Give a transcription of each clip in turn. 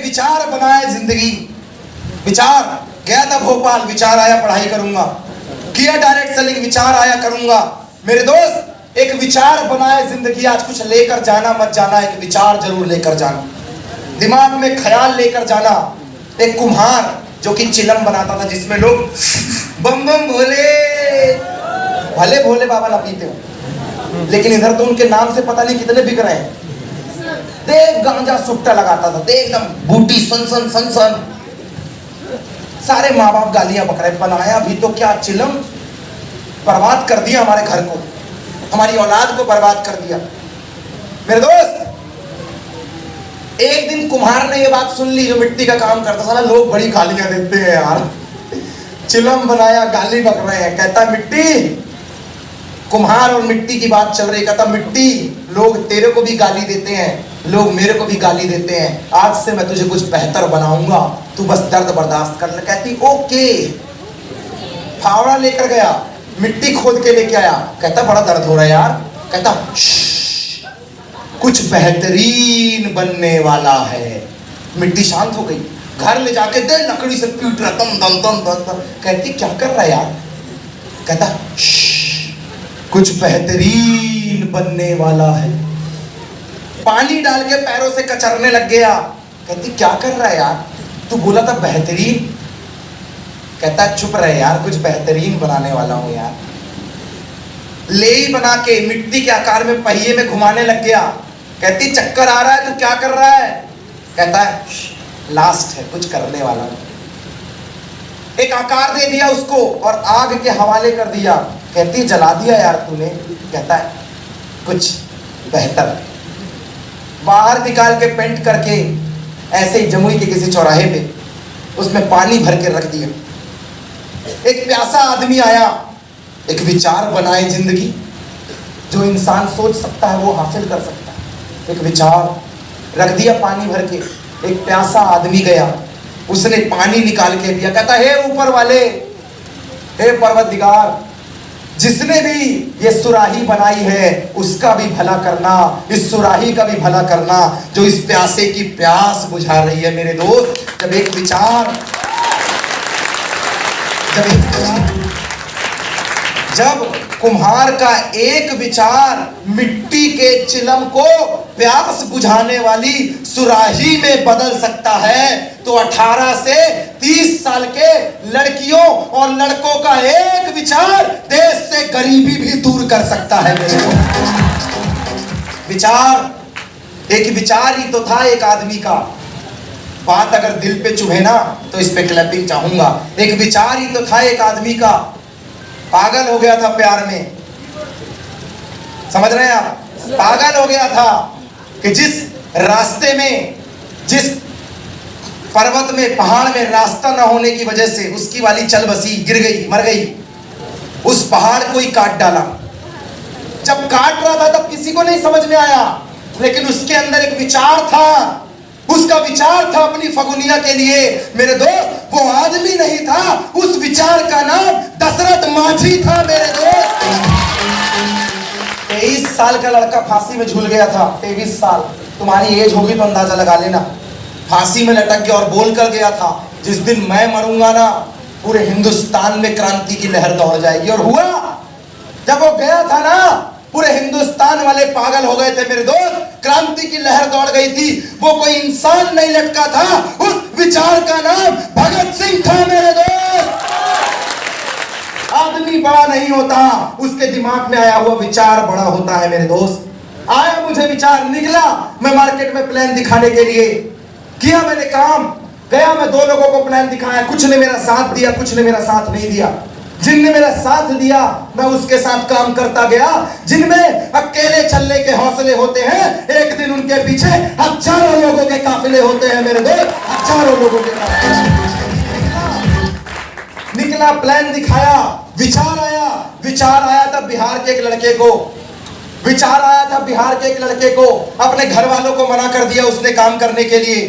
विचार बनाए जिंदगी। विचार, गया था भोपाल, विचार आया पढ़ाई करूंगा। किया डायरेक्ट सेलिंग, विचार आया करूंगा। मेरे दोस्त, एक विचार बनाए जिंदगी। आज कुछ लेकर जाना मत जाना, एक विचार जरूर लेकर जाना, दिमाग में ख्याल लेकर जाना। एक कुम्हार जो कि चिलम बनाता था, जिसमें लोग बम बम भोले, भले भोले बाबा ना पीते हो, लेकिन इधर तो उनके नाम से पता नहीं कितने बिक रहे हैं। देख गांजा सुट्टा लगाता था, देख एकदम बूटी सन सन सन सन। सारे माँ बाप गालियां बक रहे, बनाया भी तो क्या चिलम, बर्बाद कर दिया हमारे घर को, हमारी औलाद को बर्बाद कर दिया। मेरे दोस्त, एक दिन कुम्हार ने ये बात सुन ली, जो मिट्टी का काम करता था, लोग बड़ी गालियां देते हैं यार, चिलम बनाया गाली बक रहे हैं। कहता मिट्टी, कुम्हार और मिट्टी की बात चल रही, कहता मिट्टी, लोग तेरे को भी गाली देते हैं, लोग मेरे को भी गाली देते हैं, आज से मैं तुझे कुछ बेहतर बनाऊंगा, तू बस दर्द बर्दाश्त कर ले। कहती ओके। फावड़ा लेकर गया, मिट्टी खोद के लेके आया। कहता बड़ा दर्द हो रहा है यार। कहता कुछ बेहतरीन बनने वाला है। मिट्टी शांत हो गई, घर ले जाके दे लकड़ी से पीट रहा, दम दम दम दम दम। कहती क्या कर रहा है यार। कहता कुछ बेहतरीन बनने वाला है। पानी डाल के पैरों से कचरने लग गया। कहती क्या कर रहा है यार, तू बोला था बेहतरीन। कहता चुप रहे यार, कुछ बेहतरीन बनाने वाला हूं यार। लेई बना के मिट्टी के आकार में पहिए में घुमाने लग गया। कहती चक्कर आ रहा है, तू क्या कर रहा है। कहता है लास्ट है, कुछ करने वाला हूं। एक आकार दे दिया उसको और आग के हवाले कर दिया। कहती जला दिया यार तूने। कहता है कुछ बेहतर। बाहर निकाल के पेंट करके ऐसे ही जमुई के किसी चौराहे पे उसमें पानी भर के रख दिया। एक प्यासा आदमी आया, एक विचार बनाए जिंदगी। जो इंसान सोच सकता है वो हासिल कर सकता है। एक विचार रख दिया पानी भर के। एक प्यासा आदमी गया, उसने पानी निकाल के दिया। कहता हे ऊपर वाले, हे पर्वतदिगार, जिसने भी ये सुराही बनाई है उसका भी भला करना, इस सुराही का भी भला करना जो इस प्यासे की प्यास बुझा रही है। मेरे दोस्त, जब एक विचार जब कुम्हार का एक विचार मिट्टी के चिलम को प्यास बुझाने वाली सुराही में बदल सकता है, तो 18 से 30 साल के लड़कियों और लड़कों का एक विचार देश से गरीबी भी दूर कर सकता है। विचार, एक विचार ही तो था एक आदमी का। बात अगर दिल पे चुभे ना तो इस पे क्लैपिंग चाहूंगा। एक विचार ही तो था एक आदमी का, पागल हो गया था प्यार में। समझ रहे हैं आप, पागल हो गया था कि जिस रास्ते में, जिस पर्वत में, पहाड़ में रास्ता ना होने की वजह से उसकी वाली चल बसी, गिर गई, मर गई। उस पहाड़ को ही काट डाला। जब काट रहा था तब किसी को नहीं समझ में आया, लेकिन उसके अंदर एक विचार था। उसका विचार था अपनी फगुनिया के लिए। मेरे दोस्त, वो आदमी नहीं था, उस विचार का नाम दशरथ माझी था। मेरे दोस्त, 23 साल का लड़का फांसी में झूल गया था। 23 साल, तुम्हारी एज होगी तो अंदाजा लगा लेना। फांसी में लटक गया और बोल कर गया था, जिस दिन मैं मरूंगा ना पूरे हिंदुस्तान में क्रांति की लहर दौड़ जाएगी। और हुआ, जब वो गया था ना पूरे हिंदुस्तान वाले पागल हो गए थे। मेरे दोस्त, क्रांति की लहर दौड़ गई थी। वो कोई इंसान नहीं लटका था, उस विचार का नाम भगत सिंह था। मेरे दोस्त, आदमी बड़ा नहीं होता, उसके दिमाग में आया हुआ विचार बड़ा होता है। मेरे दोस्त, आया मुझे विचार, निकला मैं मार्केट में प्लान दिखाने के लिए। किया मैंने काम, गया मैं 2 लोगों को प्लान दिखाया। कुछ ने मेरा साथ दिया, कुछ ने मेरा साथ नहीं दिया। जिनने मेरा साथ दिया मैं उसके साथ काम करता गया। जिनमें अकेले चलने के हौसले होते हैं, एक दिन उनके पीछे हजारों लोगों के काफिले होते हैं। मेरे दोस्त, हजारों लोगों के काफिले। निकला, प्लान दिखाया, विचार आया। विचार आया था बिहार के एक लड़के को, विचार आया था बिहार के एक लड़के को। अपने घर वालों को मना कर दिया उसने काम करने के लिए।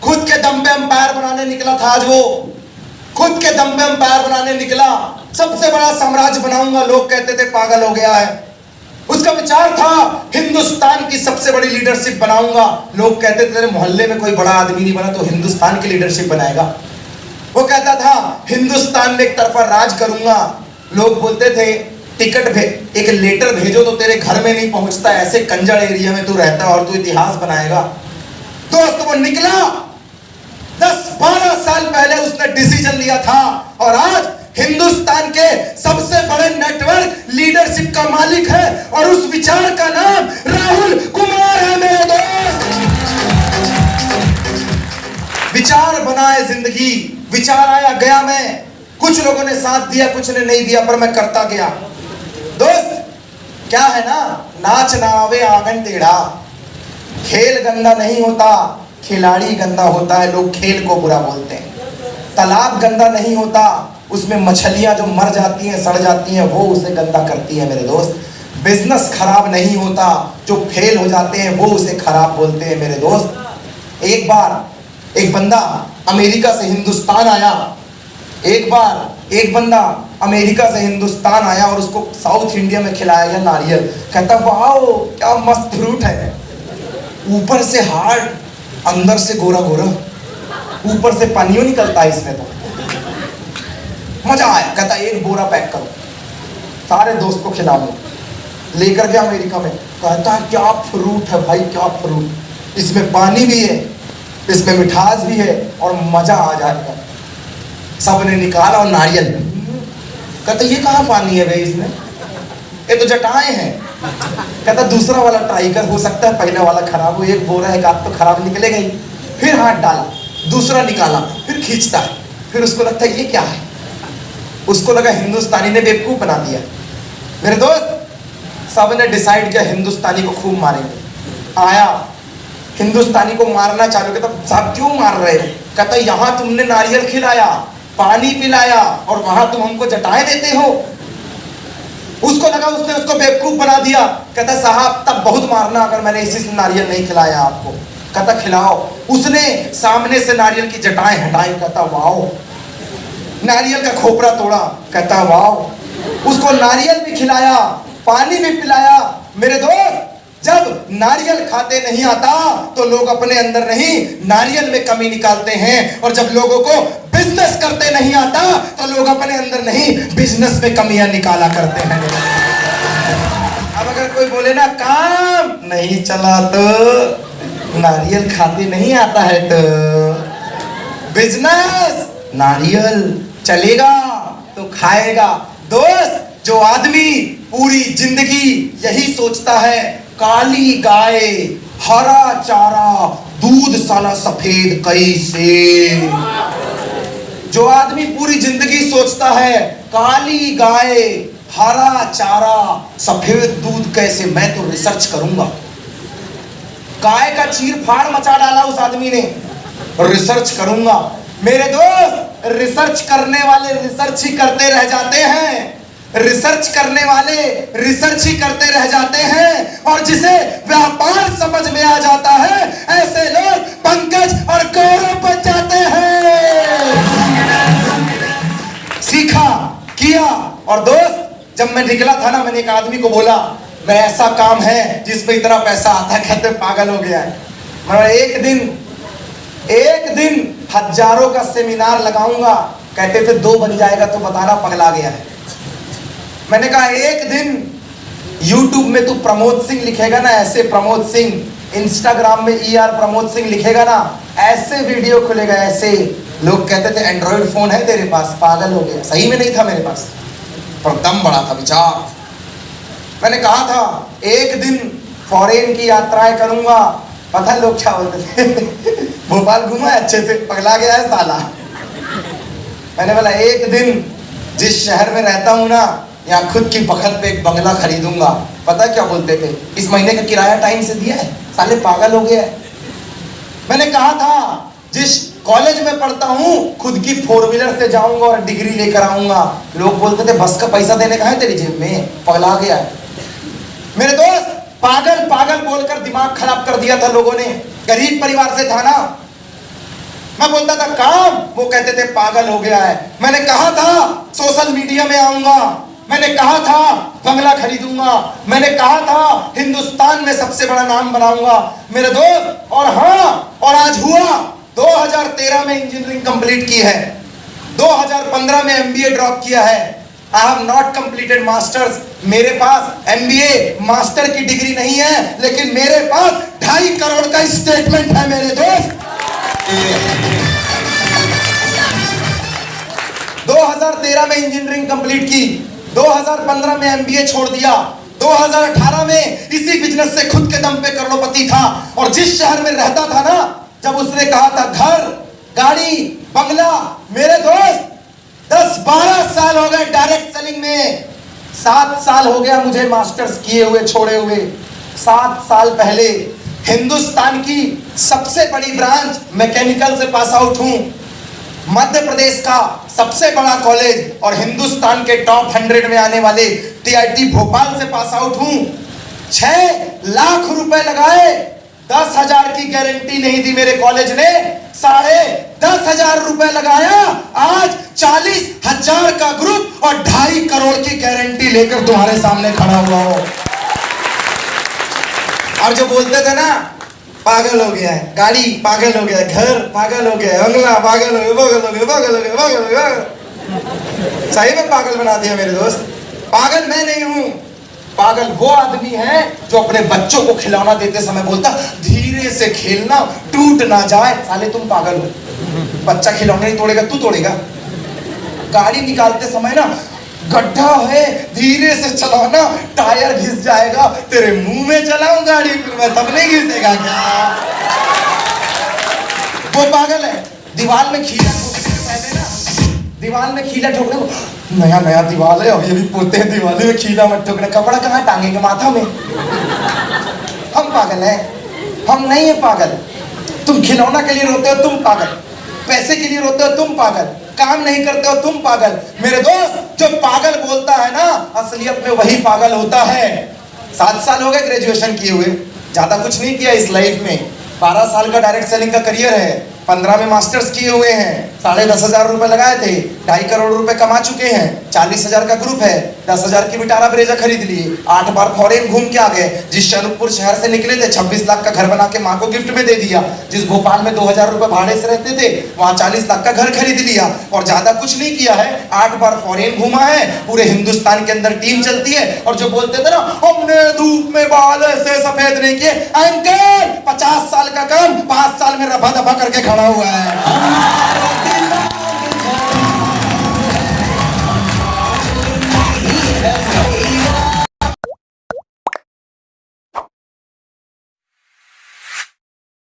खुद के दम पे अंपायर बनाने निकला था आज वो। खुद के दम पे अंपायर बनाने निकला। सबसे बड़ा साम्राज्य बनाऊंगा। लोग कहते थे पागल हो गया है। उसका विचार था हिंदुस्तान की सबसे बड़ी लीडरशिप बनाऊंगा। लोग कहते थे तेरे मोहल्ले में कोई बड़ा आदमी नहीं बना तो हिंदुस्तान की लीडरशिप बनाएगा। वो कहता था हिंदुस्तान में एक तरफा राज करूंगा। लोग बोलते थे टिकट एक लेटर भेजो तो तेरे घर में नहीं पहुंचता, ऐसे कंजड़ एरिया में तू रहता और तू इतिहास बनाएगा। दोस्त वो निकला, 10-12 साल पहले उसने डिसीजन लिया था और आज हिंदुस्तान के सबसे बड़े नेटवर्क लीडरशिप का मालिक है और उस विचार का नाम राहुल कुमार है मेरे दोस्त। विचार बनाए जिंदगी, विचार आया गया। मैं कुछ लोगों ने साथ दिया, कुछ ने नहीं दिया, पर मैं करता गया। दोस्त क्या है ना, नाच ना आवे आंगन टेढ़ा। खेल गंदा नहीं होता, खिलाड़ी गंदा होता है। लोग खेल को बुरा बोलते हैं। तालाब गंदा नहीं होता, उसमें मछलियां जो मर जाती हैं, सड़ जाती हैं, वो उसे गंदा करती है मेरे दोस्त। बिजनेस खराब नहीं होता, जो फेल हो जाते हैं वो उसे खराब बोलते हैं मेरे दोस्त। एक बार एक बंदा अमेरिका से हिंदुस्तान आया। एक बंदा अमेरिका से हिंदुस्तान आया और उसको साउथ इंडिया में खिलाया गया नारियल। कहता वाह क्या मस्त फ्रूट है, ऊपर से हार्ड, अंदर से गोरा गोरा, ऊपर से पानियों निकलता है इसमें। तो मजा आया। कहता एक बोरा पैक करो, सारे दोस्त को खिला दो। लेकर गया अमेरिका में। कहता है क्या फ्रूट है भाई, क्या फ्रूट, इसमें पानी भी है, इसमें मिठास भी है और मजा आ जाएगा। सबने निकाला और नारियल। कहता ये कहाँ पानी है भाई इसमें, ये तो जटाएं हैं। कहता दूसरा वाला ट्राई कर, हो सकता है पहले वाला खराब हो, एक बोरा एक आध तो खराब निकलेगा ही। फिर हाथ डाला, दूसरा निकाला, फिर खींचता है, फिर उसको लगता है ये क्या है। उसको लगा हिंदुस्तानी ने बेवकूफ बना दिया। मेरे दोस्त सबने डिसाइड किया हिंदुस्तानी को खूब मारेंगे। आया हिंदुस्तानी को मारना चालू किया। तो साहब क्यों मार रहे हो? कहता यहाँ तुमने नारियल खिलाया, पानी पिलाया और वहां तुम हमको जटाए देते हो। उसको लगा उसने उसको बेवकूफ बना दिया। कहता साहब तब बहुत मारना अगर मैंने इसी से नारियल नहीं खिलाया आपको। कहता खिलाओ। उसने सामने से नारियल की जटाएं हटाई। कहता वाओ। नारियल का खोपरा तोड़ा। कहता वाओ। उसको नारियल भी खिलाया, पानी भी पिलाया। मेरे दोस्त जब नारियल खाते नहीं आता तो लोग अपने अंदर नहीं नारियल में कमी निकालते हैं, और जब लोगों को बिजनेस करते नहीं आता तो लोग अपने अंदर नहीं बिजनेस में कमियां निकाला करते हैं। अब अगर कोई बोले ना काम नहीं चला तो नारियल खाते नहीं आता है, तो बिजनेस नारियल चलेगा तो खाएगा। दोस्त जो आदमी पूरी जिंदगी यही सोचता है काली गाय हरा चारा दूध साला सफेद कैसे, जो आदमी पूरी जिंदगी सोचता है काली गाय हरा चारा सफेद दूध कैसे, मैं तो रिसर्च करूंगा। गाय का चीर फाड़ मचा डाला उस आदमी ने, रिसर्च करूंगा। मेरे दोस्त रिसर्च करने वाले रिसर्च ही करते रह जाते हैं, रिसर्च करने वाले रिसर्च ही करते रह जाते हैं, और जिसे व्यापार समझ में आ जाता है ऐसे लोग पंकज और गौरव बन जाते हैं। सीखा किया। और दोस्त जब मैं निकला था ना, मैंने एक आदमी को बोला मैं ऐसा काम है जिसमें इतना पैसा आता है। कहते पागल हो गया है। मैं एक दिन हजारों का सेमिनार लगाऊंगा। कहते थे 2 बन जाएगा तो बताना पगला गया है। मैंने कहा एक दिन YouTube में तू प्रमोद सिंह लिखेगा ना, ऐसे प्रमोद सिंह, इंस्टाग्राम में ER प्रमोद सिंह लिखेगा ना, ऐसे वीडियो खुलेगा ऐसे। लोग कहते थे एंड्रॉइड फोन है तेरे पास, पागल हो गया। सही में नहीं था मेरे पास, पर दम बड़ा था विचार। मैंने कहा था एक दिन फॉरेन की यात्राएं करूंगा। पता लोग क्या बोलते थे भोपाल घूमा है अच्छे से, पगला गया है साला। मैंने बोला एक दिन जिस शहर में रहता हूं ना, यहाँ खुद की बखत पे एक बंगला खरीदूंगा। पता क्या बोलते थे, इस महीने का किराया टाइम से दिया है, साले पागल हो गया है। मैंने कहा था जिस कॉलेज में पढ़ता हूँ खुद की 4 व्हीलर से जाऊंगा और डिग्री लेकर आऊंगा। लोग बोलते थे बस का पैसा देने का है तेरी जेब में, पगला गया है। मेरे दोस्त पागल पागल बोलकर दिमाग खराब कर दिया था लोगों ने। गरीब परिवार से था ना, मैं बोलता था काम, वो कहते थे पागल हो गया है। मैंने कहा था सोशल मीडिया में आऊंगा, मैंने कहा था बंगला खरीदूंगा, मैंने कहा था हिंदुस्तान में सबसे बड़ा नाम बनाऊंगा मेरे दोस्त। और हाँ, और आज हुआ। 2013 में इंजीनियरिंग कंप्लीट की है, 2015 में एमबीए ड्रॉप किया है। I have not completed masters. मेरे पास एमबीए मास्टर की डिग्री नहीं है, लेकिन मेरे पास 2.5 करोड़ का स्टेटमेंट है मेरे दोस्त। 2013 में इंजीनियरिंग कंप्लीट की, 2015 में एमबीए छोड़ दिया, 2018 में इसी बिजनेस से खुद के दम पे करोड़पति था। और जिस शहर में रहता था ना, जब उसने कहा था घर, गाड़ी, बंगला, मेरे दोस्त 10-12 साल हो गए डायरेक्ट सेलिंग में। 7 साल हो गया मुझे मास्टर्स किए हुए, छोड़े हुए। 7 साल पहले हिंदुस्तान की सबसे बड़ी ब्रांच मैकेनिकल से पास आउट हूं, मध्य प्रदेश का सबसे बड़ा कॉलेज और हिंदुस्तान के टॉप 100 में आने वाले टीआईटी भोपाल से पास आउट हूं। 6 लाख रुपए लगाए, 10,000 की गारंटी नहीं दी मेरे कॉलेज ने, 10,500 रुपए लगाया, आज 40,000 का ग्रुप और 2.5 करोड़ की गारंटी लेकर तुम्हारे सामने खड़ा हुआ हो। और जो बोलते थे ना पागल हो गया है, गाड़ी पागल हो गया है, घर पागल हो गया है, बंगला पागल हो गया, पागल हो गया, पागल हो गया, पागल हो गया। सही में पागल बना दिया मेरे दोस्त। पागल मैं नहीं हूं, पागल वो आदमी है जो अपने बच्चों को खिलौना देते समय बोलता धीरे से खेलना, टूट ना जाए। साले तुम पागल हो, बच्चा खिलौना नहीं तोड़ेगा, तू तोड़ेगा। गाड़ी निकालते समय ना गड्ढा है, धीरे से चलाना, टायर घिस जाएगा, तेरे मुंह में चलाऊं गाड़ी फिर मैं, तब नहीं घिसेगा क्या? वो पागल है। दीवार में खीला ठोकने से पहले ना, दीवार में खीला ठोकने को, नया नया दीवार है, अभी अभी पोते हैं, दिवाली में खीला मत ठोकना, कपड़ा कहाँ टांगेंगे माथा में? हम पागल हैं, हम नहीं है पागल। तुम खिलौना के लिए रोते हो, तुम पागल। पैसे के लिए रोते हो, तुम पागल। काम नहीं करते हो, तुम पागल। मेरे दोस्त, जो पागल बोलता है ना, असलियत में वही पागल होता है। 7 साल हो गए ग्रेजुएशन किए हुए, ज्यादा कुछ नहीं किया इस लाइफ में। 12 साल का डायरेक्ट सेलिंग का करियर है, 15 में मास्टर्स किए हुए हैं, 10,500 रुपए लगाए थे, 2.5 करोड़ रुपए कमा चुके हैं, 40,000 का ग्रुप है, 10,000 की विटारा ब्रेजा खरीद लिए, 8 बार फॉरेन घूम के आ गए। जिस अनूपपुर शहर से निकले थे 26 लाख का घर बना के माँ को गिफ्ट में दे दिया। जिस भोपाल में 2,000 रुपए भाड़े से रहते थे, वहां 40 लाख का घर खरीद लिया। और ज्यादा कुछ नहीं किया है, 8 बार फॉरेन घूमा है, पूरे हिंदुस्तान के अंदर टीम चलती है। और जो बोलते थे ना हमने धूप में बाल ऐसे सफेद नहीं किए, अंकल 50 साल का काम 5 साल में रफा दफा करके खड़ा हुआ है।